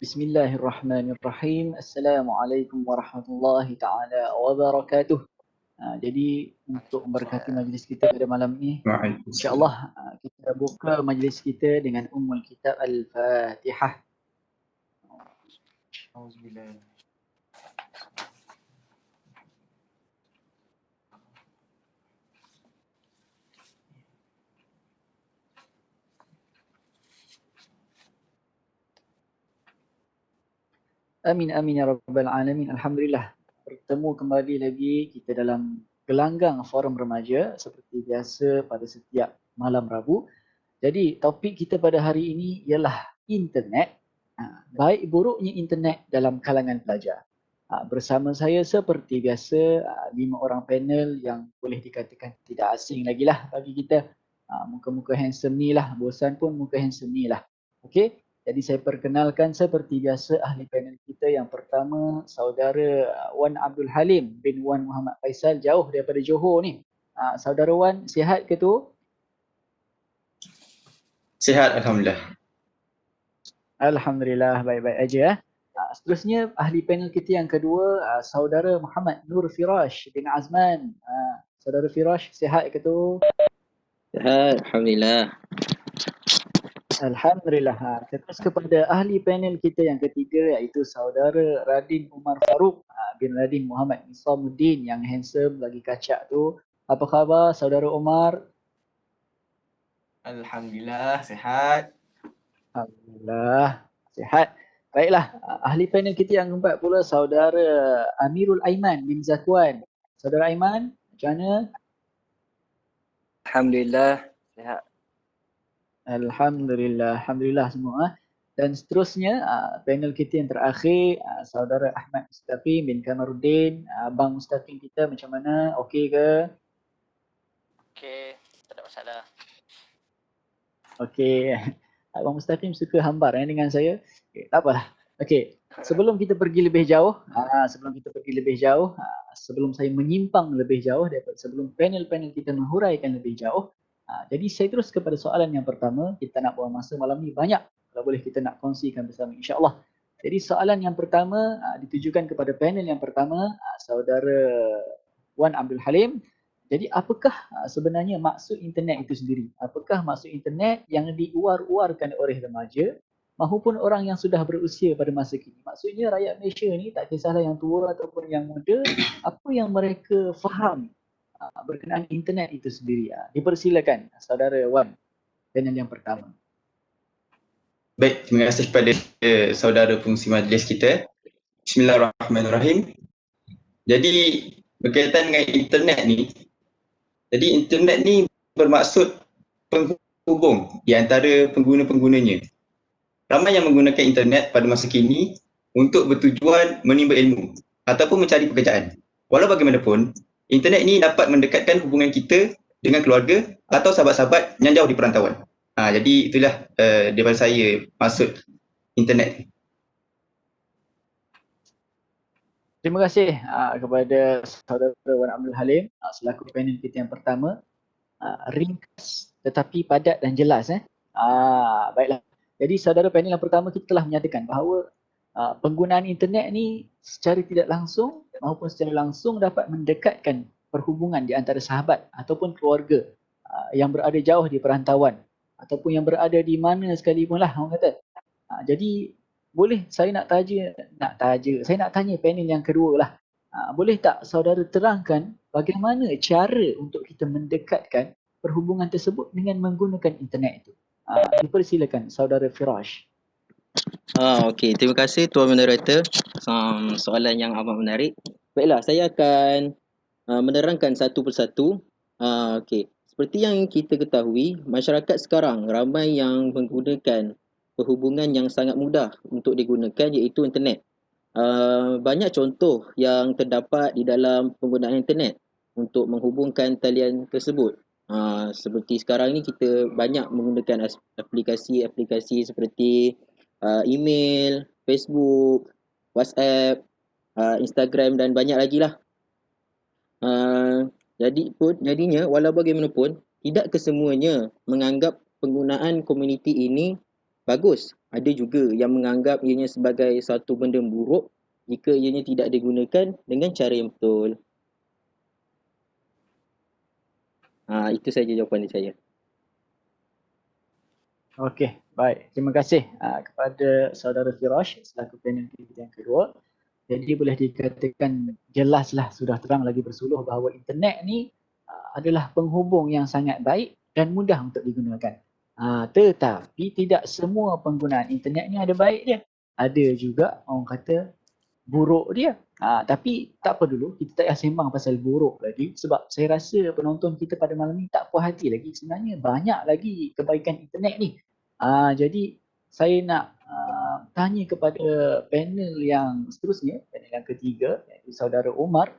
Bismillahirrahmanirrahim. Assalamualaikum warahmatullahi taala wabarakatuh. Jadi untuk memberkati majlis kita pada malam ni, Waalaikumsalam. insya-Allah kita buka majlis kita dengan Ummul Kitab Al-Fatihah. Auzubillah. Amin amin ya rabbal alamin. Alhamdulillah. Bertemu kembali lagi kita dalam gelanggang forum remaja seperti biasa pada setiap malam Rabu. Jadi topik kita pada hari ini ialah internet. Baik buruknya internet dalam kalangan pelajar. Bersama saya seperti biasa 5 orang panel yang boleh dikatakan tidak asing lagi lah bagi kita. Muka-muka handsome ni lah, bosan pun muka handsome ni lah. Okey, jadi saya perkenalkan seperti biasa ahli panel kita yang pertama saudara Wan Abdul Halim bin Wan Muhammad Faisal jauh daripada Johor ni. Saudara Wan, sihat ke tu? Sihat, Alhamdulillah. Alhamdulillah, baik-baik aja. Seterusnya ahli panel kita yang kedua saudara Muhammad Nur Firash bin Azman. Saudara Firash, sihat ke tu? Sihat, Alhamdulillah. Alhamdulillah. Terus kepada ahli panel kita yang ketiga iaitu saudara Radin Umar Faruq bin Radin Muhammad Nisamuddin yang handsome lagi kacak tu. Apa khabar saudara Umar? Alhamdulillah, sihat. Alhamdulillah, sihat. Baiklah, ahli panel kita yang keempat pula saudara Amirul Aiman bin Zakwan. Saudara Aiman, macam mana? Alhamdulillah, sihat. Alhamdulillah, alhamdulillah semua. Dan seterusnya panel kita yang terakhir saudara Ahmad Mustaqim bin Kamaruddin. Abang Mustaqim kita macam mana? Okey ke? Okey, tak ada masalah. Okey. Abang Mustaqim suka hambar dengan saya. Okay, tak apalah. Okey. Sebelum kita pergi lebih jauh, sebelum saya menyimpang lebih jauh daripada sebelum panel-panel kita menghuraikan lebih jauh, jadi saya terus kepada soalan yang pertama. Kita nak buang masa malam ni banyak. Kalau boleh kita nak kongsikan bersama insya-Allah. Jadi soalan yang pertama ditujukan kepada panel yang pertama, saudara Wan Abdul Halim. Jadi apakah sebenarnya maksud internet itu sendiri? Apakah maksud internet yang diuar-uarkan oleh remaja maupun orang yang sudah berusia pada masa kini? Maksudnya rakyat Malaysia ni tak kisahlah yang tua ataupun yang muda, apa yang mereka faham berkenaan internet itu sendiri. Dipersilakan saudara Wan, panel yang pertama. Baik, terima kasih kepada saudara fungsi majlis kita. Bismillahirrahmanirrahim. Jadi berkaitan dengan internet ni, jadi internet ni bermaksud penghubung di antara pengguna-penggunanya. Ramai yang menggunakan internet pada masa kini untuk bertujuan menimba ilmu ataupun mencari pekerjaan. Walau bagaimanapun, internet ni dapat mendekatkan hubungan kita dengan keluarga atau sahabat-sahabat yang jauh di perantauan. Jadi itulah daripada saya maksud internet. Terima kasih kepada saudara Wan Abdul Halim selaku panel kita yang pertama. Ringkas tetapi padat dan jelas. Baiklah. Jadi saudara panel yang pertama kita telah menyatakan bahawa penggunaan internet ni secara tidak langsung maupun secara langsung dapat mendekatkan perhubungan di antara sahabat ataupun keluarga yang berada jauh di perantauan ataupun yang berada di mana sekalipun lah orang kata. Jadi boleh saya nak tanya panel yang kedua lah. Boleh tak saudara terangkan bagaimana cara untuk kita mendekatkan perhubungan tersebut dengan menggunakan internet itu? Dipersilakan saudara Firash. Okey, terima kasih Tuan Moderator. Soalan yang amat menarik. Baiklah, saya akan menerangkan satu persatu. Okey, seperti yang kita ketahui, masyarakat sekarang ramai yang menggunakan perhubungan yang sangat mudah untuk digunakan iaitu internet. Banyak contoh yang terdapat di dalam penggunaan internet untuk menghubungkan talian tersebut. Seperti sekarang ni kita banyak menggunakan aplikasi-aplikasi seperti email, Facebook, WhatsApp, Instagram dan banyak lagi lah. Jadinya walau bagaimanapun tidak kesemuanya menganggap penggunaan komuniti ini bagus Ada juga yang menganggap ianya sebagai satu benda buruk jika ianya tidak digunakan dengan cara yang betul. Itu saja jawapan dari saya. Okey, baik. Terima kasih kepada saudara Firash selaku panel kita yang kedua. Jadi boleh dikatakan jelaslah sudah terang lagi bersuluh bahawa internet ni adalah penghubung yang sangat baik dan mudah untuk digunakan. Tetapi tidak semua penggunaan internet ni ada baik dia. Ada juga orang kata buruk dia. Tapi tak apa dulu, kita tak payah sembang pasal buruk lagi sebab saya rasa penonton kita pada malam ni tak puas hati lagi. Sebenarnya banyak lagi kebaikan internet ni. Jadi saya nak tanya kepada panel yang seterusnya, panel yang ketiga, iaitu saudara Umar.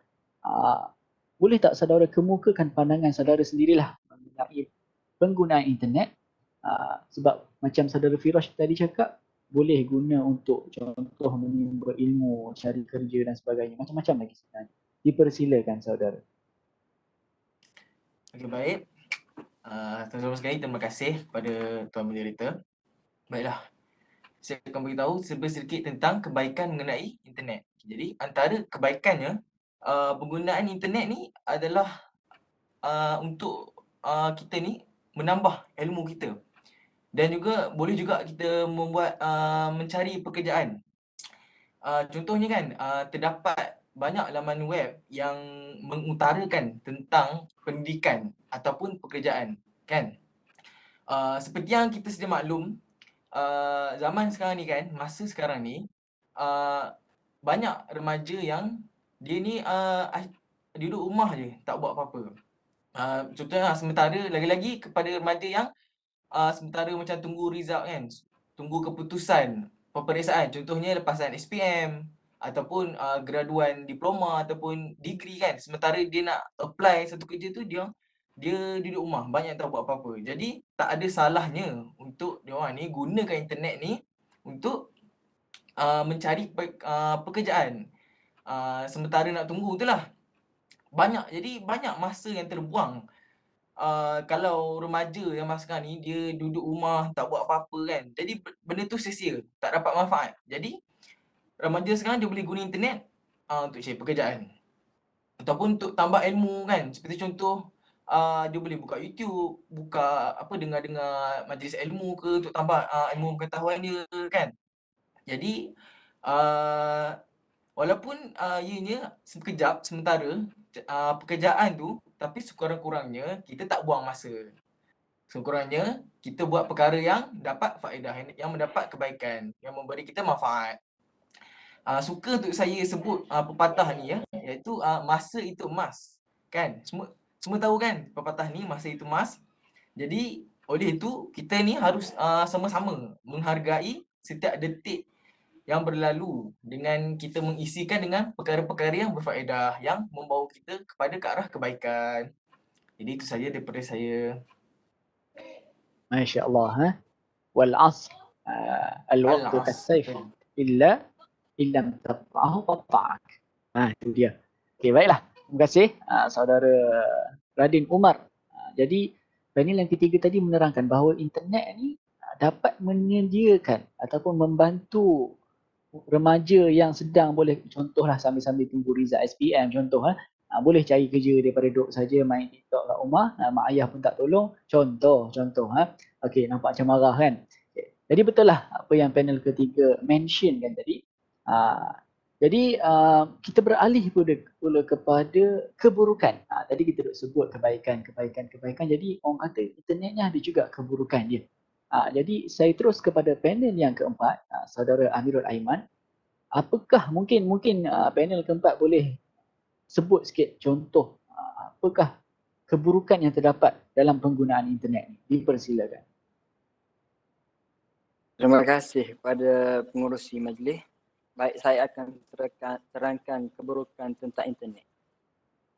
Boleh tak saudara kemukakan pandangan saudara sendirilah mengenai penggunaan internet? Sebab macam saudara Firash tadi cakap, boleh guna untuk contoh menimba ilmu, cari kerja dan sebagainya. Macam-macam lagi sebenarnya. Dipersilakan saudara. Okey, baik. Terima sekali terima kasih kepada Tuan Moderator. Baiklah, saya akan beritahu sedikit tentang kebaikan mengenai internet. Jadi antara kebaikannya, penggunaan internet ni adalah untuk kita ni menambah ilmu kita. Dan juga boleh juga kita membuat mencari pekerjaan. Contohnya kan, terdapat banyak laman web yang mengutarakan tentang pendidikan ataupun pekerjaan, kan? Seperti yang kita sedia maklum, zaman sekarang ni kan, masa sekarang ni, banyak remaja yang dia ni duduk rumah je, tak buat apa-apa. Contohnya sementara lagi-lagi kepada remaja yang sementara macam tunggu result kan, tunggu keputusan peperiksaan, contohnya lepasan SPM ataupun graduan diploma ataupun degree kan, sementara dia nak apply satu kerja tu dia duduk rumah, banyak tak buat apa-apa. Jadi tak ada salahnya untuk dia orang ni gunakan internet ni untuk mencari pekerjaan. Sementara nak tunggu tu lah. Jadi banyak masa yang terbuang. Kalau remaja yang masa sekarang ni dia duduk rumah tak buat apa-apa kan. Jadi benda tu sia-sia, tak dapat manfaat. Jadi remaja sekarang dia boleh guna internet untuk cari pekerjaan. Ataupun untuk tambah ilmu kan. Seperti contoh dia boleh buka YouTube, dengar-dengar majlis ilmu ke untuk tambah ilmu pengetahuan dia kan. Jadi walaupun ianya sekejap sementara pekerjaan tu, tapi sekurang-kurangnya kita tak buang masa. Sekurang-kurangnya kita buat perkara yang dapat faedah, yang mendapat kebaikan, yang memberi kita manfaat. Suka untuk saya sebut pepatah ni ya, iaitu masa itu emas. Kan? Semua tahu kan pepatah ni, masa itu emas. Jadi oleh itu kita ni harus sama-sama menghargai setiap detik yang berlalu dengan kita mengisikan dengan perkara-perkara yang berfaedah yang membawa kita kepada ke arah kebaikan. Jadi itu saja daripada saya. Masya Allah. Wal asr. Al-waqtu kasayf. Illa taqta'ahu qata'ak. Itu dia. Okey, baiklah. Terima kasih saudara Radin Umar. Jadi panel yang ketiga tadi menerangkan bahawa internet ni dapat menyediakan ataupun membantu remaja yang sedang boleh, contohlah sambil-sambil tunggu result SPM contoh boleh cari kerja daripada duduk saja main TikTok kat rumah, mak ayah pun tak tolong, contoh okey, nampak macam marah kan. Okay. Jadi betul lah apa yang panel ketiga mention kan tadi. Jadi kita beralih pula kepada keburukan. Tadi kita duk sebut kebaikan. Jadi orang kata internet ni ada juga keburukan dia. Jadi saya terus kepada panel yang keempat, saudara Amirul Aiman. Apakah mungkin panel keempat boleh sebut sikit contoh apakah keburukan yang terdapat dalam penggunaan internet ni? Dipersilakan. Terima kasih kepada pengurusi majlis. Baik, saya akan terangkan keburukan tentang internet.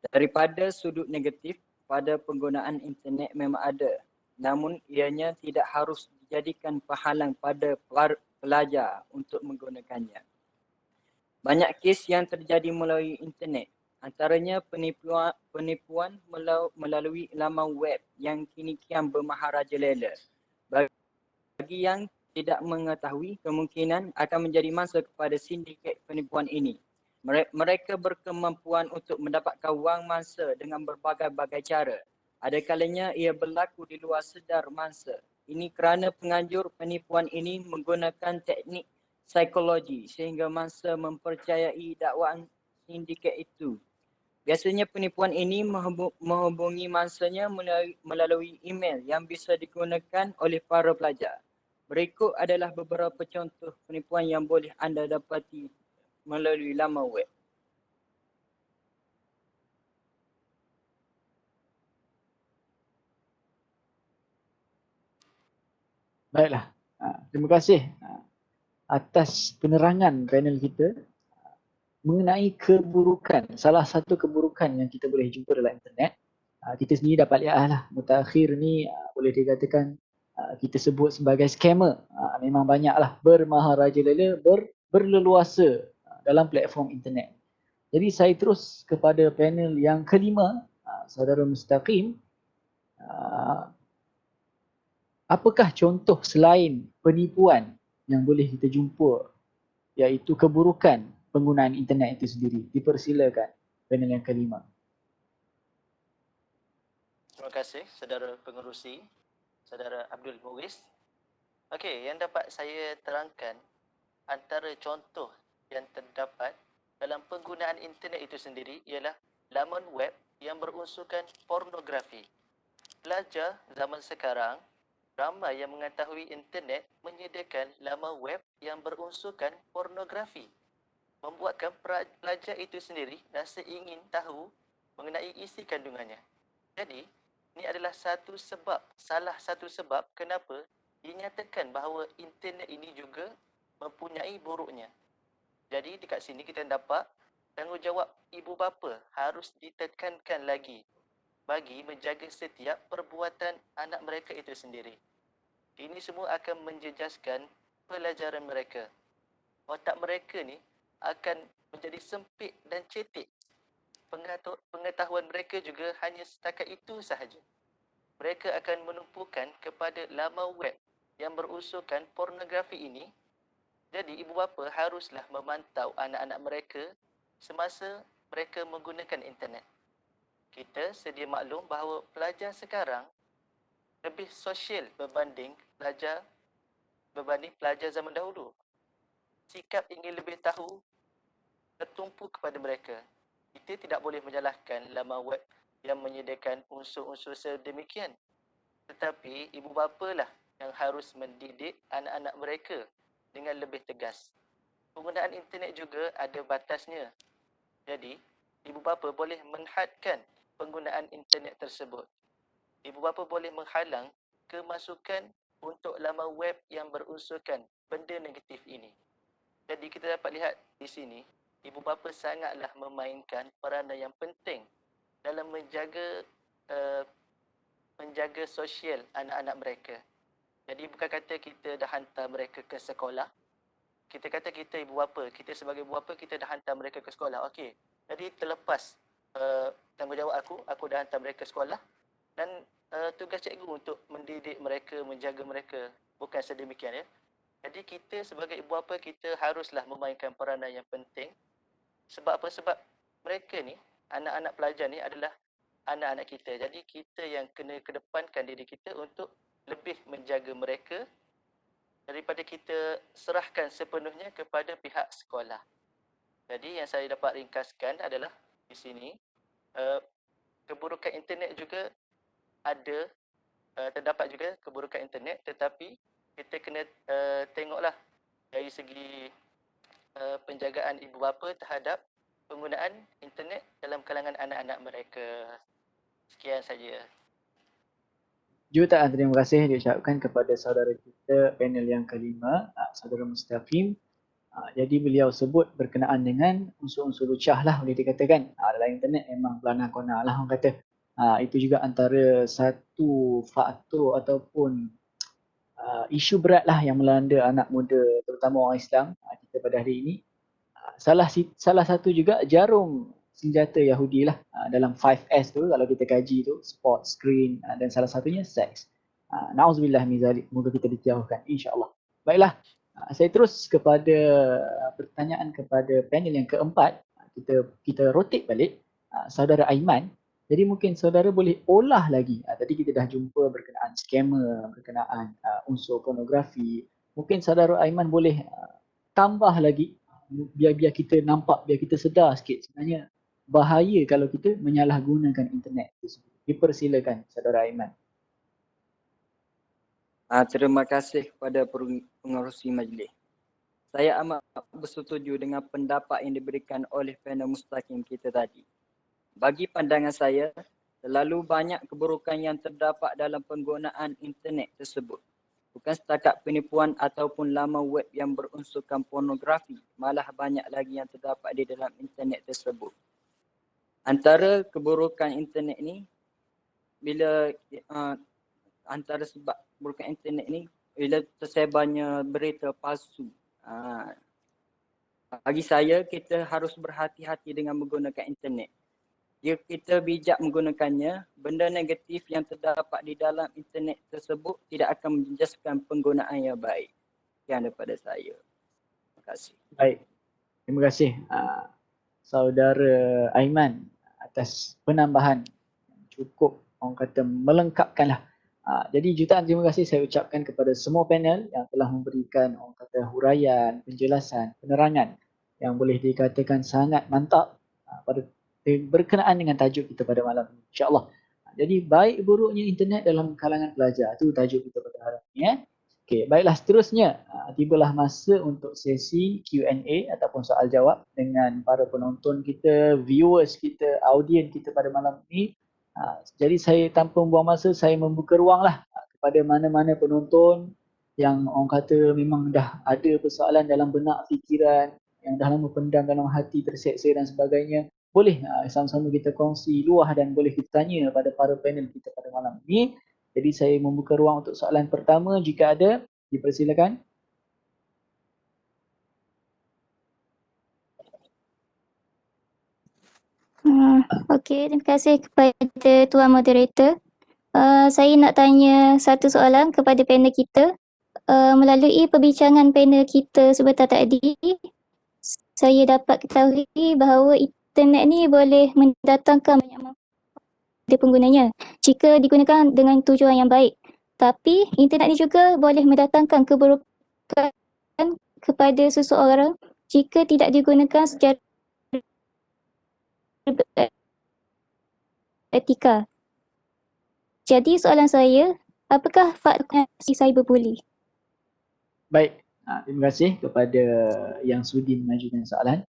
Daripada sudut negatif, pada penggunaan internet memang ada. Namun ianya tidak harus dijadikan penghalang pada pelajar untuk menggunakannya. Banyak kes yang terjadi melalui internet. Antaranya penipuan melalui laman web yang kini kian bermaharajalela. Bagi yang tidak mengetahui kemungkinan akan menjadi mangsa kepada sindiket penipuan ini. Mereka berkemampuan untuk mendapatkan wang mangsa dengan berbagai-bagai cara. Ada kalanya ia berlaku di luar sedar mangsa. Ini kerana penganjur penipuan ini menggunakan teknik psikologi sehingga mangsa mempercayai dakwaan sindiket itu. Biasanya penipuan ini menghubungi mangsanya melalui email yang bisa digunakan oleh para pelajar. Berikut adalah beberapa contoh penipuan yang boleh anda dapati melalui laman web. Baiklah. Terima kasih atas penerangan panel kita mengenai keburukan. Salah satu keburukan yang kita boleh jumpa dalam internet, kita sendiri dapat lihat lah, mutakhir ni boleh dikatakan kita sebut sebagai scammer. Memang banyaklah bermaharajalela, berleluasa dalam platform internet. Jadi saya terus kepada panel yang kelima, Saudara Mustaqim. Apakah contoh selain penipuan yang boleh kita jumpa, iaitu keburukan penggunaan internet itu sendiri? Dipersilakan panel yang kelima. Terima kasih saudara pengerusi, saudara Abdul Muiz. Okey, yang dapat saya terangkan antara contoh yang terdapat dalam penggunaan internet itu sendiri ialah laman web yang berunsurkan pornografi. Pelajar zaman sekarang ramai yang mengetahui internet menyediakan laman web yang berunsurkan pornografi, membuatkan pelajar itu sendiri rasa ingin tahu mengenai isi kandungannya. Jadi, ini adalah salah satu sebab kenapa dinyatakan bahawa internet ini juga mempunyai buruknya. Jadi, dekat sini kita dapat tanggungjawab ibu bapa harus ditekankan lagi bagi menjaga setiap perbuatan anak mereka itu sendiri. Ini semua akan menjejaskan pelajaran mereka. Otak mereka ni akan menjadi sempit dan cetek. Pengetahuan mereka juga hanya setakat itu sahaja. Mereka akan menumpukan kepada laman web yang berunsurkan pornografi ini. Jadi ibu bapa haruslah memantau anak-anak mereka semasa mereka menggunakan internet. Kita sedia maklum bahawa pelajar sekarang lebih sosial berbanding pelajar zaman dahulu. Sikap ingin lebih tahu tertumpu kepada mereka. Kita tidak boleh menyalahkan laman web yang menyediakan unsur-unsur sedemikian. Tetapi ibu bapa lah yang harus mendidik anak-anak mereka dengan lebih tegas. Penggunaan internet juga ada batasnya. Jadi, ibu bapa boleh menghadkan penggunaan internet tersebut. Ibu bapa boleh menghalang kemasukan untuk laman web yang berunsurkan benda negatif ini. Jadi kita dapat lihat di sini, ibu bapa sangatlah memainkan peranan yang penting dalam menjaga sosial anak-anak mereka. Jadi bukan kata kita dah hantar mereka ke sekolah. Kita kata kita ibu bapa, kita sebagai ibu bapa kita dah hantar mereka ke sekolah. Okey. Jadi terlepas tanggungjawab aku dah hantar mereka ke sekolah dan tugas cikgu untuk mendidik mereka, menjaga mereka. Bukan sedemikian ya. Jadi kita sebagai ibu bapa kita haruslah memainkan peranan yang penting. Sebab apa? Sebab mereka ni, anak-anak pelajar ni adalah anak-anak kita. Jadi kita yang kena kedepankan diri kita untuk lebih menjaga mereka daripada kita serahkan sepenuhnya kepada pihak sekolah. Jadi yang saya dapat ringkaskan adalah di sini keburukan internet juga ada, terdapat juga keburukan internet, tetapi kita kena tengoklah dari segi penjagaan ibu bapa terhadap penggunaan internet dalam kalangan anak-anak mereka. Sekian saja. Jutaan terima kasih diucapkan kepada saudara kita panel yang kelima, saudara Mustaqim. Jadi beliau sebut berkenaan dengan unsur-unsur lucah lah boleh dikatakan. Dalam internet memang belana kona lah orang kata. Itu juga antara satu faktor ataupun isu berat lah yang melanda anak muda terutama orang Islam kita pada hari ini. Salah satu juga jarum senjata Yahudi lah dalam 5S tu kalau kita kaji tu, sport, screen dan salah satunya seks. Na'udzubillah min zalik, semoga kita dijauhkan insya-Allah. Baiklah, saya terus kepada pertanyaan kepada panel yang keempat. Kita rotate balik, saudara Aiman. Jadi mungkin saudara boleh olah lagi. Tadi kita dah jumpa berkenaan scammer, berkenaan unsur pornografi. Mungkin saudara Aiman boleh tambah lagi biar kita nampak, biar kita sedar sikit sebenarnya bahaya kalau kita menyalahgunakan internet tersebut. Dipersilakan saudara Aiman. Terima kasih kepada pengerusi majlis. Saya amat bersetuju dengan pendapat yang diberikan oleh panel mustaqim kita tadi. Bagi pandangan saya, terlalu banyak keburukan yang terdapat dalam penggunaan internet tersebut. Bukan setakat penipuan ataupun laman web yang berunsurkan pornografi, malah banyak lagi yang terdapat di dalam internet tersebut. Antara keburukan internet ni, antara sebab keburukan internet ni, bila tersebarnya berita palsu. Bagi saya, kita harus berhati-hati dengan menggunakan internet. Jika kita bijak menggunakannya, benda negatif yang terdapat di dalam internet tersebut tidak akan menjejaskan penggunaan yang baik. Sekian daripada saya. Terima kasih. Baik, terima kasih saudara Aiman atas penambahan yang cukup orang kata melengkapkanlah. Jadi jutaan terima kasih saya ucapkan kepada semua panel yang telah memberikan orang kata huraian, penjelasan, penerangan yang boleh dikatakan sangat mantap pada berkenaan dengan tajuk kita pada malam ini, insya-Allah. Jadi baik buruknya internet dalam kalangan pelajar, itu tajuk kita pada hari ini ya. Okey, baiklah seterusnya tibalah masa untuk sesi Q&A ataupun soal jawab dengan para penonton kita, viewers kita, audien kita pada malam ini. Jadi saya tanpa membuang masa, saya membuka ruanglah kepada mana-mana penonton yang orang kata memang dah ada persoalan dalam benak fikiran, yang dah lama pendam dalam hati, terseksa dan sebagainya. Boleh sama-sama kita kongsi luah dan boleh kita tanya pada para panel kita pada malam ini. Jadi saya membuka ruang untuk soalan pertama jika ada, dipersilakan. Okey, terima kasih kepada Tuan Moderator. Saya nak tanya satu soalan kepada panel kita. Melalui perbincangan panel kita sebentar tadi, saya dapat ketahui bahawa internet ni boleh mendatangkan banyak manfaat kepada penggunanya jika digunakan dengan tujuan yang baik. Tapi internet ni juga boleh mendatangkan keburukan kepada seseorang jika tidak digunakan secara etika. Jadi soalan saya, apakah fakta cyberbully? Baik, terima kasih kepada yang sudi mengajukan soalan.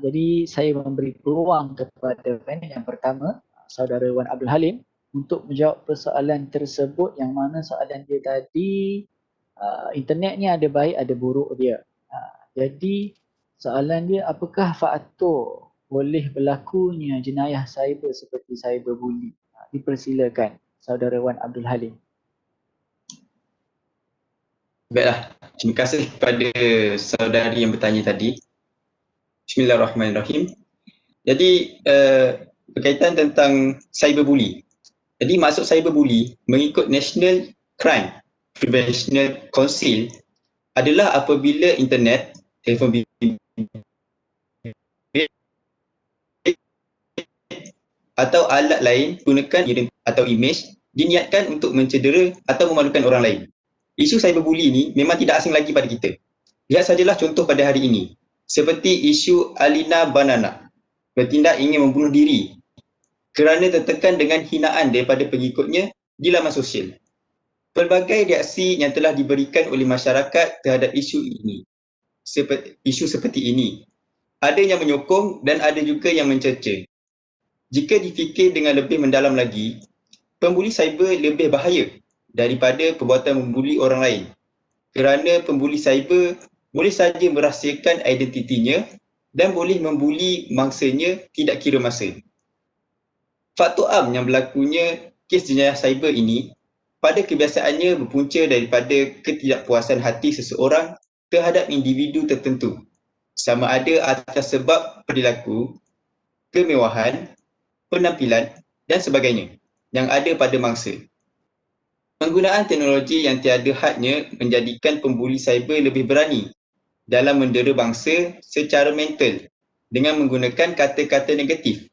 Jadi saya memberi peluang kepada panel yang pertama, saudara Wan Abdul Halim, untuk menjawab persoalan tersebut yang mana soalan dia tadi, internet ni ada baik ada buruk dia. Jadi soalan dia, apakah faktor boleh berlakunya jenayah cyber seperti cyberbully? Dipersilakan saudara Wan Abdul Halim. Baiklah, terima kasih kepada saudari yang bertanya tadi. Bismillahirrahmanirrahim. Jadi berkaitan tentang cyberbully. Jadi maksud cyberbully mengikut National Crime Prevention Council adalah apabila internet, telefon bimbit atau alat lain gunakan atau imej diniatkan untuk mencedera atau memalukan orang lain. Isu cyberbully ini memang tidak asing lagi pada kita. Lihat sajalah contoh pada hari ini. Seperti isu Alina Banana bertindak ingin membunuh diri kerana tertekan dengan hinaan daripada pengikutnya di laman sosial. Pelbagai reaksi yang telah diberikan oleh masyarakat terhadap isu ini. Isu seperti ini. Ada yang menyokong dan ada juga yang mencerca. Jika difikir dengan lebih mendalam lagi, pembuli cyber lebih bahaya daripada perbuatan membuli orang lain. Kerana pembuli cyber boleh saja merahsiakan identitinya dan boleh membuli mangsanya tidak kira masa. Faktor am yang berlakunya kes jenayah cyber ini pada kebiasaannya berpunca daripada ketidakpuasan hati seseorang terhadap individu tertentu, sama ada atas sebab perilaku, kemewahan, penampilan dan sebagainya yang ada pada mangsa. Penggunaan teknologi yang tiada hadnya menjadikan pembuli cyber lebih berani dalam mendera bangsa secara mental dengan menggunakan kata-kata negatif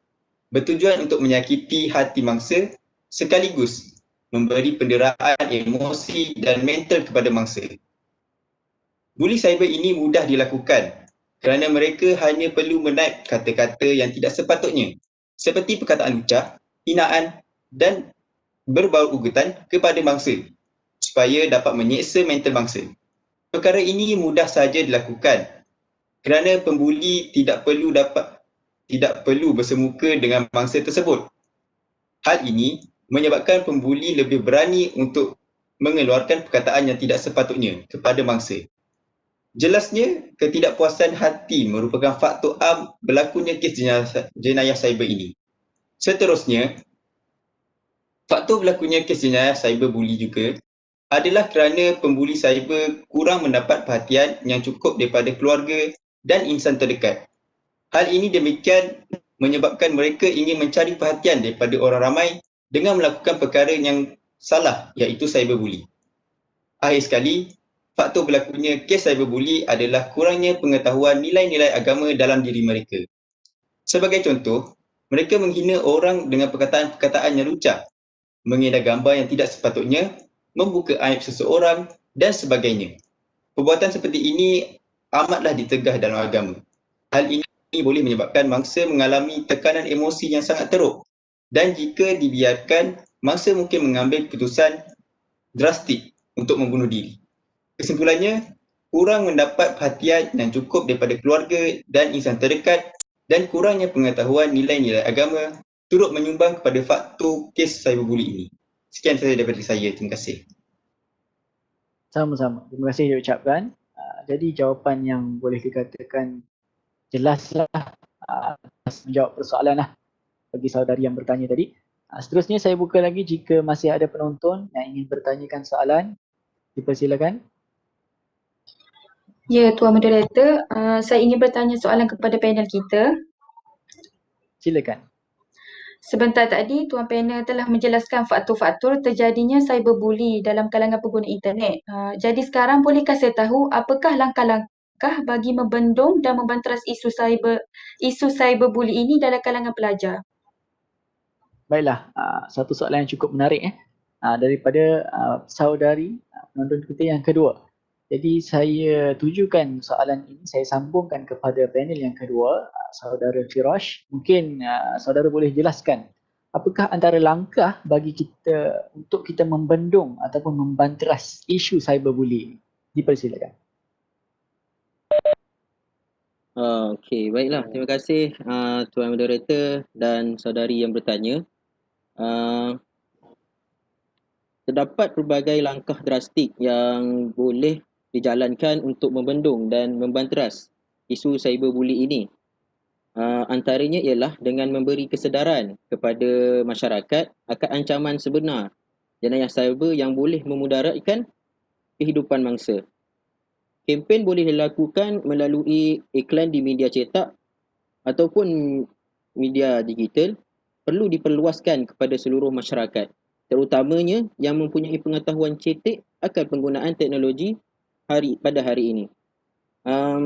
bertujuan untuk menyakiti hati mangsa sekaligus memberi penderaan emosi dan mental kepada mangsa. Buli cyber ini mudah dilakukan kerana mereka hanya perlu menaip kata-kata yang tidak sepatutnya seperti perkataan lucah, hinaan dan berbau ugutan kepada mangsa supaya dapat menyeksa mental mangsa. Perkara ini mudah saja dilakukan kerana pembuli tidak perlu bersemuka dengan mangsa tersebut. Hal ini menyebabkan pembuli lebih berani untuk mengeluarkan perkataan yang tidak sepatutnya kepada mangsa. Jelasnya, ketidakpuasan hati merupakan faktor berlakunya kes jenayah cyber ini. Seterusnya, faktor berlakunya kes jenayah cyberbuli juga adalah kerana pembuli cyber kurang mendapat perhatian yang cukup daripada keluarga dan insan terdekat. Hal ini demikian menyebabkan mereka ingin mencari perhatian daripada orang ramai dengan melakukan perkara yang salah iaitu cyberbuli. Akhir sekali, faktor berlakunya kes cyberbuli adalah kurangnya pengetahuan nilai-nilai agama dalam diri mereka. Sebagai contoh, mereka menghina orang dengan perkataan-perkataan yang lucah, mengedar gambar yang tidak sepatutnya, membuka aib seseorang dan sebagainya. Perbuatan seperti ini amatlah ditegah dalam agama. Hal ini boleh menyebabkan mangsa mengalami tekanan emosi yang sangat teruk dan jika dibiarkan, mangsa mungkin mengambil keputusan drastik untuk membunuh diri. Kesimpulannya, kurang mendapat perhatian yang cukup daripada keluarga dan insan terdekat dan kurangnya pengetahuan nilai-nilai agama turut menyumbang kepada faktor kes cyberbuli ini. Sekian sahaja daripada saya. Terima kasih. Sama-sama. Terima kasih diucapkan. Jadi jawapan yang boleh dikatakan jelaslah menjawab persoalan lah bagi saudari yang bertanya tadi. Seterusnya saya buka lagi jika masih ada penonton yang ingin bertanyakan soalan. Dipersilakan. Ya, Tuan Moderator, saya ingin bertanya soalan kepada panel kita. Silakan. Sebentar tadi, Tuan panel telah menjelaskan faktor-faktor terjadinya cyberbully dalam kalangan pengguna internet. Jadi sekarang bolehkah saya tahu apakah langkah-langkah bagi membendung dan membanteras isu cyberbully ini dalam kalangan pelajar? Baiklah, satu soalan yang cukup menarik daripada saudari penonton kita yang kedua. Jadi saya tujukan soalan ini, saya sambungkan kepada panel yang kedua, saudara Firash. Mungkin saudara boleh jelaskan apakah antara langkah bagi kita untuk kita membendung ataupun membanteras isu cyberbully ini? Dipersilakan. Okey, baiklah. Terima kasih Tuan Moderator dan saudari yang bertanya. Terdapat pelbagai langkah drastik yang boleh dijalankan untuk membendung dan membanteras isu cyberbully ini. Antaranya ialah dengan memberi kesedaran kepada masyarakat akan ancaman sebenar jenayah cyber yang boleh memudaratkan kehidupan mangsa. Kempen boleh dilakukan melalui iklan di media cetak ataupun media digital, perlu diperluaskan kepada seluruh masyarakat, terutamanya yang mempunyai pengetahuan cetek akan penggunaan teknologi pada hari ini.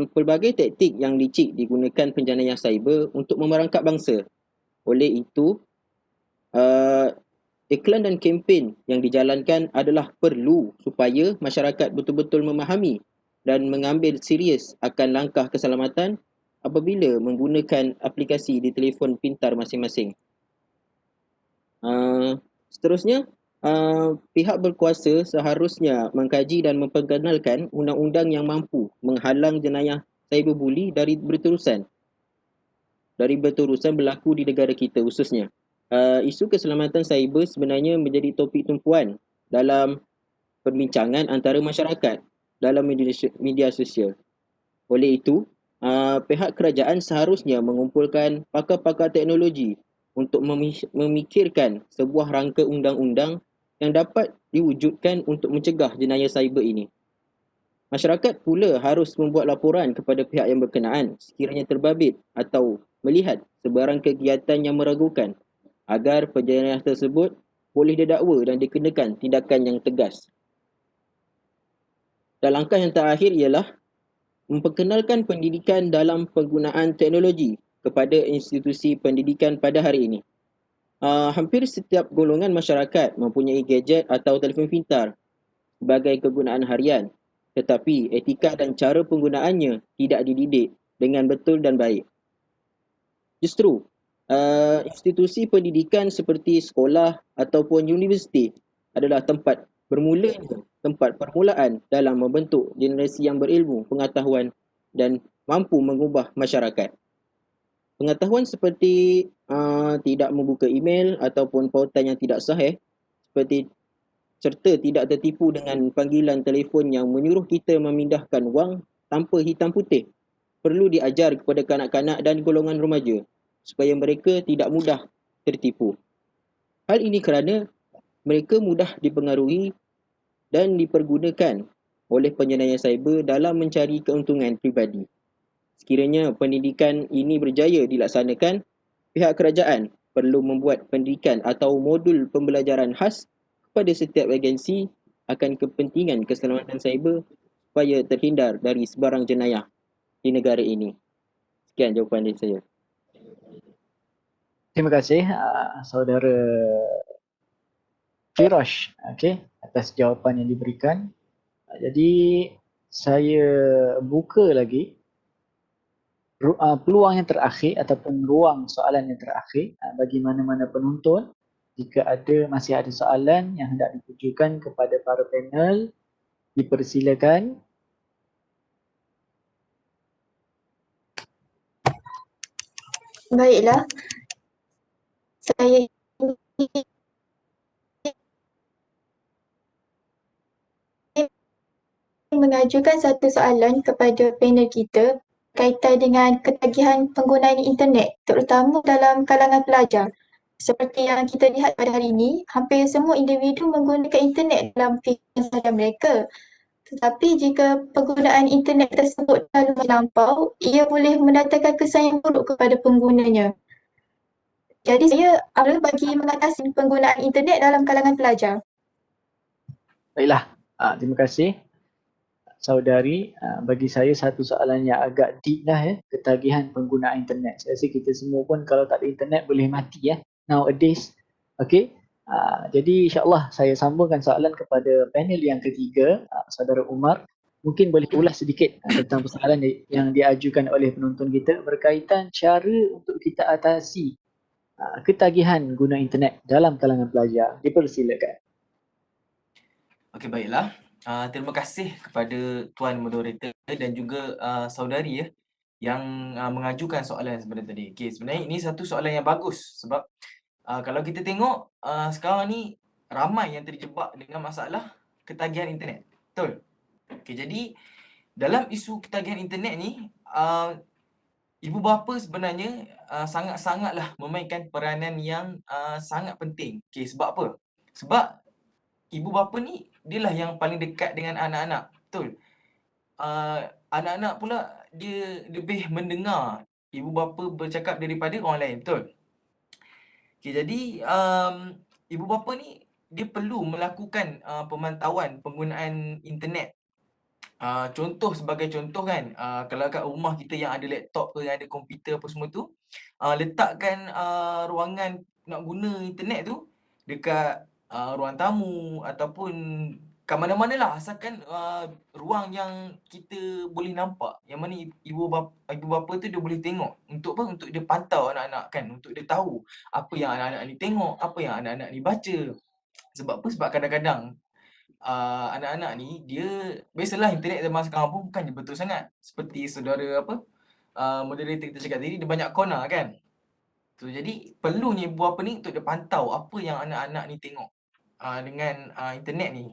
Pelbagai taktik yang licik digunakan penjenayah cyber untuk memerangkap bangsa. Oleh itu, iklan dan kempen yang dijalankan adalah perlu supaya masyarakat betul-betul memahami dan mengambil serius akan langkah keselamatan apabila menggunakan aplikasi di telefon pintar masing-masing. Seterusnya, pihak berkuasa seharusnya mengkaji dan memperkenalkan undang-undang yang mampu menghalang jenayah cyberbully dari berterusan berlaku di negara kita khususnya. Isu keselamatan cyber sebenarnya menjadi topik tumpuan dalam perbincangan antara masyarakat dalam media sosial. Oleh itu, pihak kerajaan seharusnya mengumpulkan pakar-pakar teknologi untuk memikirkan sebuah rangka undang-undang yang dapat diwujudkan untuk mencegah jenayah cyber ini. Masyarakat pula harus membuat laporan kepada pihak yang berkenaan sekiranya terbabit atau melihat sebarang kegiatan yang meragukan agar penjenayah tersebut boleh didakwa dan dikenakan tindakan yang tegas. Dan langkah yang terakhir ialah memperkenalkan pendidikan dalam penggunaan teknologi kepada institusi pendidikan pada hari ini. Hampir setiap golongan masyarakat mempunyai gadget atau telefon pintar sebagai kegunaan harian, tetapi etika dan cara penggunaannya tidak dididik dengan betul dan baik. Justru, institusi pendidikan seperti sekolah ataupun universiti adalah tempat permulaan dalam membentuk generasi yang berilmu, pengetahuan dan mampu mengubah masyarakat. Pengetahuan seperti tidak membuka email ataupun pautan yang tidak sahih, serta tidak tertipu dengan panggilan telefon yang menyuruh kita memindahkan wang tanpa hitam putih, perlu diajar kepada kanak-kanak dan golongan remaja supaya mereka tidak mudah tertipu. Hal ini kerana mereka mudah dipengaruhi dan dipergunakan oleh penjenayah cyber dalam mencari keuntungan pribadi. Sekiranya pendidikan ini berjaya dilaksanakan, pihak kerajaan perlu membuat pendidikan atau modul pembelajaran khas kepada setiap agensi akan kepentingan keselamatan cyber supaya terhindar dari sebarang jenayah di negara ini. Sekian jawapan dari saya. Terima kasih saudara Firash, atas jawapan yang diberikan. Jadi saya buka lagi peluang yang terakhir ataupun ruang soalan yang terakhir bagi mana-mana penonton. Jika masih ada soalan yang hendak ditujukan kepada para panel, dipersilakan. Baiklah, saya ingin mengajukan satu soalan kepada panel kita berkaitan dengan ketagihan penggunaan internet, terutama dalam kalangan pelajar. Seperti yang kita lihat pada hari ini, hampir semua individu menggunakan internet dalam kehidupan seharian mereka. Tetapi jika penggunaan internet tersebut terlalu melampau, ia boleh mendatangkan kesan yang buruk kepada penggunanya. Jadi saya apa bagi mengatasi penggunaan internet dalam kalangan pelajar? Baiklah, terima kasih saudari. Bagi saya satu soalan yang agak deep lah ketagihan penggunaan internet. Saya rasa kita semua pun kalau tak ada internet boleh mati nowadays. Okey. Jadi insya-Allah saya sambungkan soalan kepada panel yang ketiga, saudara Umar. Mungkin boleh ulas sedikit tentang persoalan yang diajukan oleh penonton kita berkaitan cara untuk kita atasi ketagihan guna internet dalam kalangan pelajar. Dipersilakan. Okey, baiklah. Terima kasih kepada Tuan Moderator dan juga saudari yang mengajukan soalan sebenarnya tadi. Okey, sebenarnya ini satu soalan yang bagus sebab kalau kita tengok sekarang ni ramai yang terjebak dengan masalah ketagihan internet. Betul? Okey, jadi dalam isu ketagihan internet ni ibu bapa sebenarnya sangat-sangatlah memainkan peranan yang sangat penting. Okey, sebab apa? Sebab ibu bapa ni dialah yang paling dekat dengan anak-anak. Betul? Anak-anak pula dia lebih mendengar ibu bapa bercakap daripada orang lain. Betul? Okey, jadi ibu bapa ni dia perlu melakukan pemantauan penggunaan internet. Sebagai contoh kan, kalau kat rumah kita yang ada laptop ke, yang ada komputer apa semua tu, letakkan ruangan nak guna internet tu dekat ruang tamu ataupun kat mana-manalah, asalkan ruang yang kita boleh nampak, yang mana ibu bapa tu dia boleh tengok. Untuk apa? Untuk dia pantau anak-anak kan, untuk dia tahu apa yang anak-anak ni tengok, apa yang anak-anak ni baca. Sebab apa? Sebab kadang-kadang anak-anak ni dia biasalah internet zaman sekarang pun bukannya betul sangat. Seperti saudara moderator kita cakap tadi, dia banyak corner kan. So jadi perlunya ibu bapa ni untuk dia pantau apa yang anak-anak ni tengok dengan internet ni.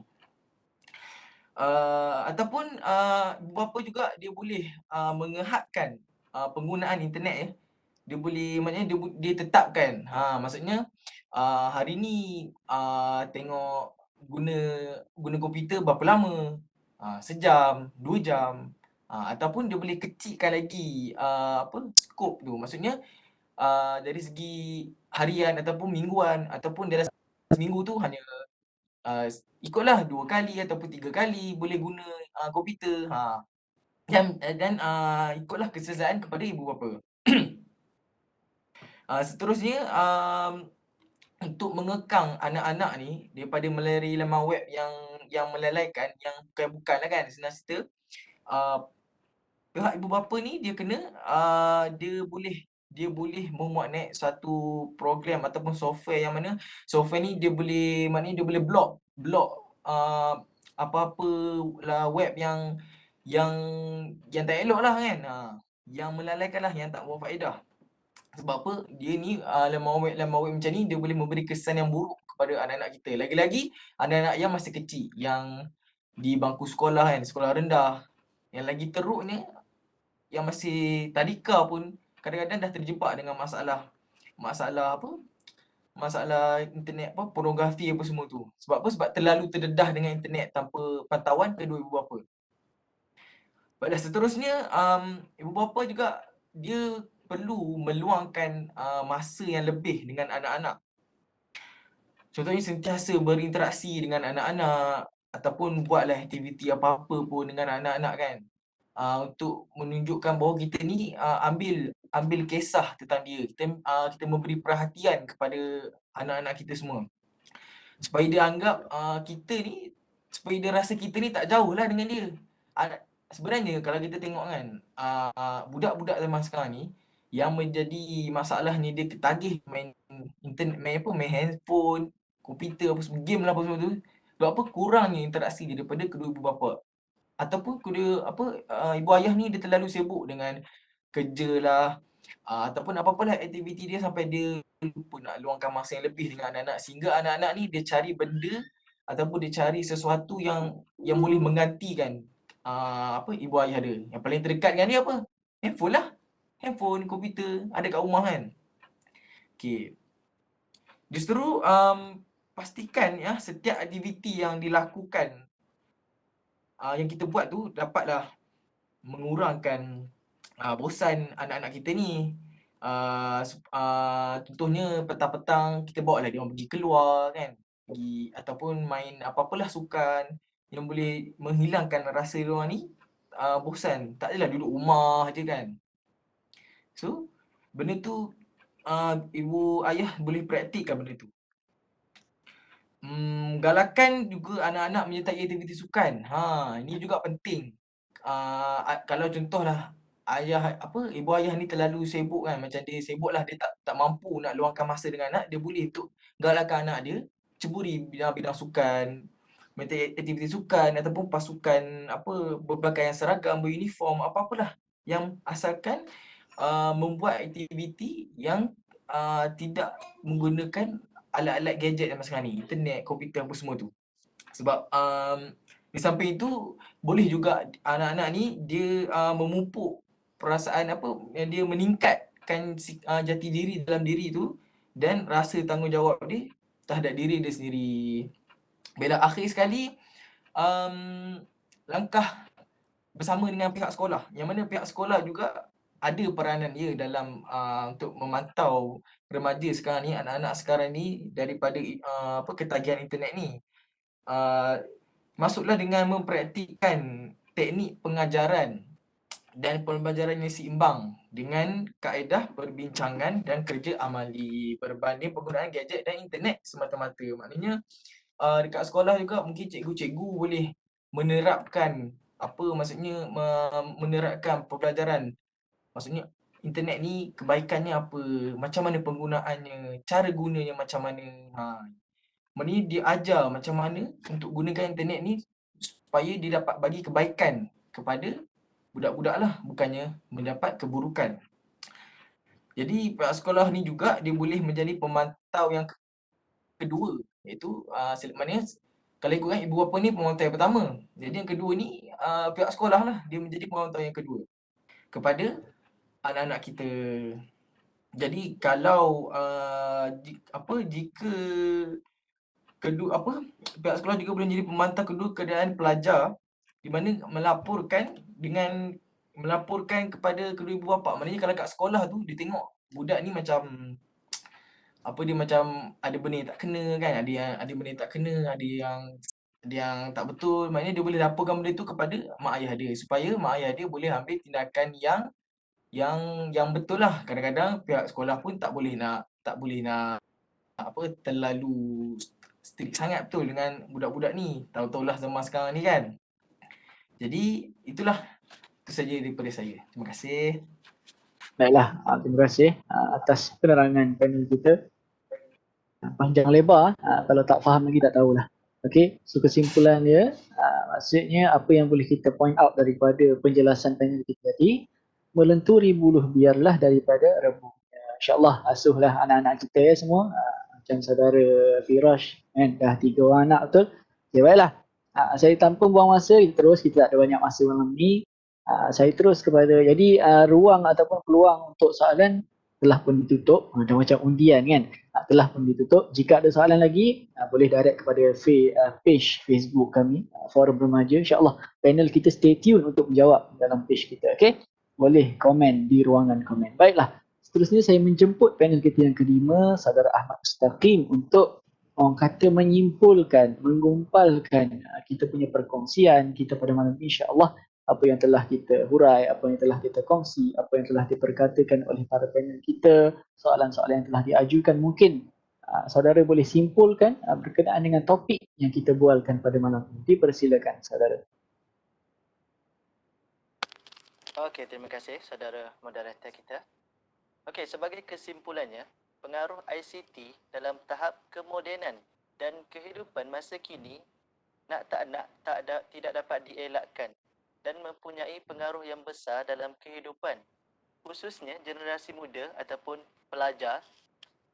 Ataupun ibu bapa juga dia boleh mengehadkan penggunaan internet Dia boleh, maknanya dia tetapkan. Maksudnya hari ni tengok guna komputer berapa lama? Sejam, 2 jam. Ataupun dia boleh kecilkan lagi skop tu. Maksudnya dari segi harian ataupun mingguan ataupun dalam seminggu tu hanya ikutlah 2 kali ataupun 3 kali boleh guna komputer. Dan ikutlah keselesaan kepada ibu bapa. Seterusnya untuk mengekang anak-anak ni daripada melalui laman web yang melalaikan, yang bukan-bukanlah kan, senang cerita pihak ibu bapa ni dia kena dia boleh memuat naik satu program ataupun software yang mana software ni dia boleh, maknanya dia boleh block apa-apa lah web yang tak elok lah kan, yang melalaikan lah, yang tak berfaedah. Sebab apa? Dia ni laman web macam ni dia boleh memberi kesan yang buruk kepada anak-anak kita. Lagi-lagi anak-anak yang masih kecil, yang di bangku sekolah kan, sekolah rendah. Yang lagi teruknya yang masih tadika pun kadang-kadang dah terjebak dengan masalah internet, pornografi apa semua tu. Sebab apa? Sebab terlalu terdedah dengan internet tanpa pantauan kedua ibu bapa. Baiklah, seterusnya ibu bapa juga dia perlu meluangkan masa yang lebih dengan anak-anak. Contohnya sentiasa berinteraksi dengan anak-anak ataupun buatlah aktiviti apa-apa pun dengan anak-anak kan. Untuk menunjukkan bahawa kita ni ambil kisah tentang dia. Kita memberi perhatian kepada anak-anak kita semua. Supaya dia anggap supaya dia rasa kita ni tak jauh lah dengan dia. Sebenarnya kalau kita tengok kan, budak-budak zaman sekarang ni yang menjadi masalah ni dia ketagih main internet, main handphone, komputer apa semua, game lah apa semua tu. Sebab apa? Kurangnya interaksi dia daripada kedua ibu bapa. Ataupun ibu ayah ni dia terlalu sibuk dengan kerja lah, ataupun apa-apalah aktiviti dia sampai dia lupa nak luangkan masa yang lebih dengan anak-anak, sehingga anak-anak ni dia cari benda ataupun dia cari sesuatu yang boleh menggantikan ibu ayah dia. Yang paling terdekat dengan dia apa? Handphone lah. Handphone, komputer ada kat rumah kan. Okey. Justru pastikan ya setiap aktiviti yang dilakukan yang kita buat tu dapatlah mengurangkan bosan anak-anak kita ni. Contohnya petang-petang kita bawa lah dia orang pergi keluar kan, ataupun main apa-apalah sukan yang boleh menghilangkan rasa dia orang ni bosan. Tak adalah duduk rumah je kan. So benda tu ibu ayah boleh praktikkan benda tu. Galakkan juga anak-anak menyertai aktiviti sukan. Ini juga penting. Kalau contohlah ibu ayah ni terlalu sibuk kan, macam dia sibuklah, dia tak mampu nak luangkan masa dengan anak, dia boleh untuk galakkan anak dia ceburi bidang-bidang sukan, menyertai aktiviti sukan ataupun pasukan berpakaian seragam, beruniform, apa-apalah yang asalkan membuat aktiviti yang tidak menggunakan alat-alat gadget zaman sekarang ni, internet, komputer apa semua tu. Sebab di samping itu boleh juga anak-anak ni dia memupuk perasaan yang dia meningkatkan jati diri dalam diri tu dan rasa tanggungjawab dia terhadap diri dia sendiri. Baiklah, akhir sekali langkah bersama dengan pihak sekolah, yang mana pihak sekolah juga ada peranan dia dalam untuk memantau remaja sekarang ni, anak-anak sekarang ni daripada ketagihan internet ni. Masuklah dengan mempraktikkan teknik pengajaran dan pembelajaran yang seimbang dengan kaedah perbincangan dan kerja amali berbanding penggunaan gadget dan internet semata-mata. Maknanya dekat sekolah juga mungkin cikgu-cikgu boleh menerapkan menerapkan pembelajaran. Maksudnya internet ni kebaikannya apa, macam mana penggunaannya, cara gunanya macam mana. Maknanya dia ajar macam mana untuk gunakan internet ni supaya dia dapat bagi kebaikan kepada budak-budak lah, bukannya mendapat keburukan. Jadi pihak sekolah ni juga dia boleh menjadi pemantau yang kedua, iaitu maknanya kalau ikutkan ibu bapa ni pemantau yang pertama. Jadi yang kedua ni pihak sekolah lah, dia menjadi pemantau yang kedua kepada anak-anak kita. Jadi kalau jika kedua pihak sekolah juga boleh menjadi pemantau kedua keadaan pelajar, di mana melaporkan kepada kedua ibu bapa. Maknanya kalau kat sekolah tu dia tengok budak ni macam apa dia macam ada benda yang tak kena kan, ada benda yang tak kena, ada yang tak betul. Maknanya dia boleh laporkan benda tu kepada mak ayah dia supaya mak ayah dia boleh ambil tindakan yang betul lah. Kadang-kadang pihak sekolah pun tak boleh nak apa terlalu strict sangat betul dengan budak-budak ni. Tahu-tahulah zaman sekarang ni kan. Jadi itulah, itu saja daripada saya. Terima kasih. Baiklah, terima kasih atas penerangan panel kita. Panjang lebar, kalau tak faham lagi tak tahulah. Okey, so kesimpulan dia, maksudnya apa yang boleh kita point out daripada penjelasan panel kita tadi, melenturi buluh biarlah daripada rebu. InsyaAllah asuhlah anak-anak kita ya semua, macam saudara Firash kan, dah 3 orang anak betul. Okay, baiklah, saya tanpa buang masa, kita tak ada banyak masa malam ni. Saya terus kepada, jadi ruang ataupun peluang untuk soalan telah pun ditutup, macam undian kan, telah pun ditutup. Jika ada soalan lagi, boleh direct kepada page Facebook kami, Forum Remaja. InsyaAllah panel kita stay tune untuk menjawab dalam page kita. Okay, boleh komen di ruangan komen. Baiklah, seterusnya saya menjemput panel kita yang kelima, Saudara Ahmad Mustaqim, untuk orang kata menyimpulkan, menggumpalkan kita punya perkongsian kita pada malam ini. InsyaAllah apa yang telah kita hurai, apa yang telah kita kongsi, apa yang telah diperkatakan oleh para panel kita, soalan-soalan yang telah diajukan, mungkin saudara boleh simpulkan berkenaan dengan topik yang kita bualkan pada malam ini. Dipersilakan saudara. Okey, terima kasih saudara moderator kita. Okey, sebagai kesimpulannya, pengaruh ICT dalam tahap kemodenan dan kehidupan masa kini tidak dapat dielakkan dan mempunyai pengaruh yang besar dalam kehidupan, khususnya generasi muda ataupun pelajar.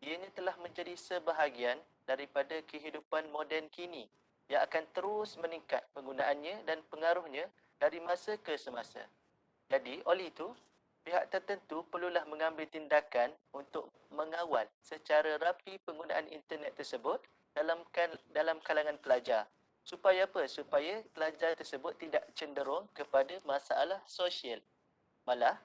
Ianya telah menjadi sebahagian daripada kehidupan moden kini yang akan terus meningkat penggunaannya dan pengaruhnya dari masa ke semasa. Jadi, oleh itu, pihak tertentu perlulah mengambil tindakan untuk mengawal secara rapi penggunaan internet tersebut dalam kalangan pelajar. Supaya apa? Supaya pelajar tersebut tidak cenderung kepada masalah sosial. Malah,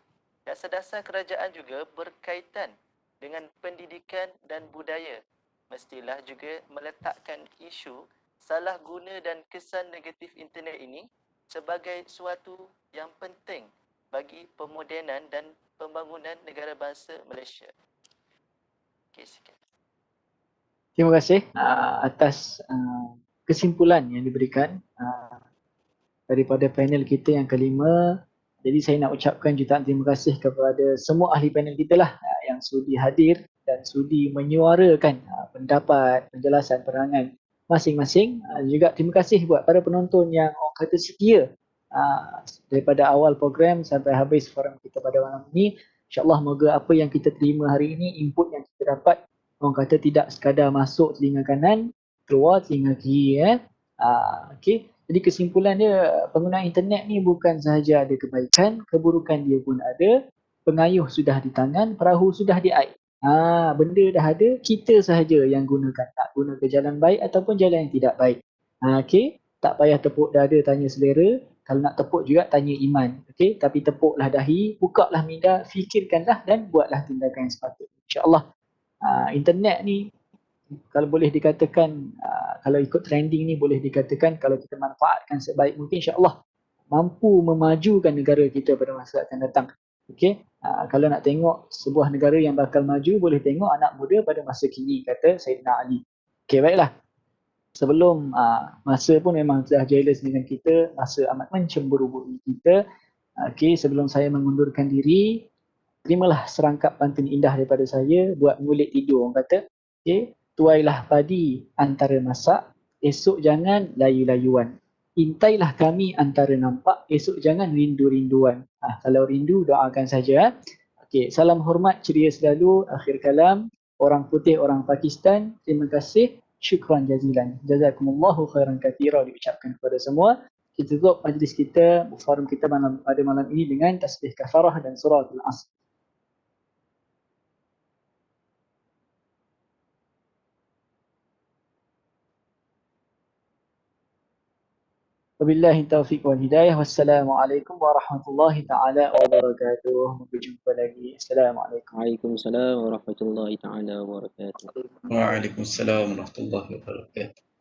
dasar-dasar kerajaan juga berkaitan dengan pendidikan dan budaya. Mestilah juga meletakkan isu salah guna dan kesan negatif internet ini sebagai suatu yang penting bagi pemodenan dan pembangunan negara bangsa Malaysia. Okey, sekian. Terima kasih atas kesimpulan yang diberikan daripada panel kita yang kelima. Jadi saya nak ucapkan jutaan terima kasih kepada semua ahli panel kita lah yang sudi hadir dan sudi menyuarakan pendapat, penjelasan, penerangan masing-masing. Juga terima kasih buat para penonton yang orang kata setia daripada awal program sampai habis forum kita pada malam ini. InsyaAllah moga apa yang kita terima hari ini, input yang kita dapat, orang kata tidak sekadar masuk telinga kanan, keluar telinga kiri. Okay. Jadi kesimpulan dia, penggunaan internet ni bukan sahaja ada kebaikan, keburukan dia pun ada. Pengayuh sudah di tangan, perahu sudah di air. Benda dah ada, kita sahaja yang gunakan. Tak guna ke jalan baik ataupun jalan yang tidak baik. Okay, tak payah tepuk dada tanya selera. Kalau nak tepuk juga tanya iman. Okay, tapi tepuklah dahi, bukalah minda, fikirkanlah dan buatlah tindakan yang sepatutnya. InsyaAllah internet ni kalau boleh dikatakan, kalau ikut trending ni boleh dikatakan kalau kita manfaatkan sebaik mungkin, insyaAllah mampu memajukan negara kita pada masa akan datang. Okay? Kalau nak tengok sebuah negara yang bakal maju, boleh tengok anak muda pada masa kini, kata Sayyidina Ali. Okay, baiklah. Sebelum masa pun memang telah jealous dengan kita, masa amat mencemburu kita. Okay, sebelum saya mengundurkan diri, terimalah serangkap pantun indah daripada saya buat mengulit tidur, orang kata. Okay. Tuailah padi antara masak, esok jangan layu-layuan. Intailah kami antara nampak, esok jangan rindu-rinduan. Kalau rindu, doakan saja. Okay, salam hormat, ceria selalu. Akhir kalam, orang putih, orang Pakistan. Terima kasih. Syukran jazilan. Jazakumullahu khairan kathira diucapkan kepada semua. Kita tutup majlis kita, forum kita pada malam ini dengan tasbih kafarah dan surah Al-Asr. Wabillahi taufiq wal hidayah. Wassalamualaikum warahmatullahi taala wabarakatuh. Sampai jumpa lagi. Assalamualaikum. Waalaikumsalam warahmatullahi taala wabarakatuh. Waalaikumsalam warahmatullahi wabarakatuh.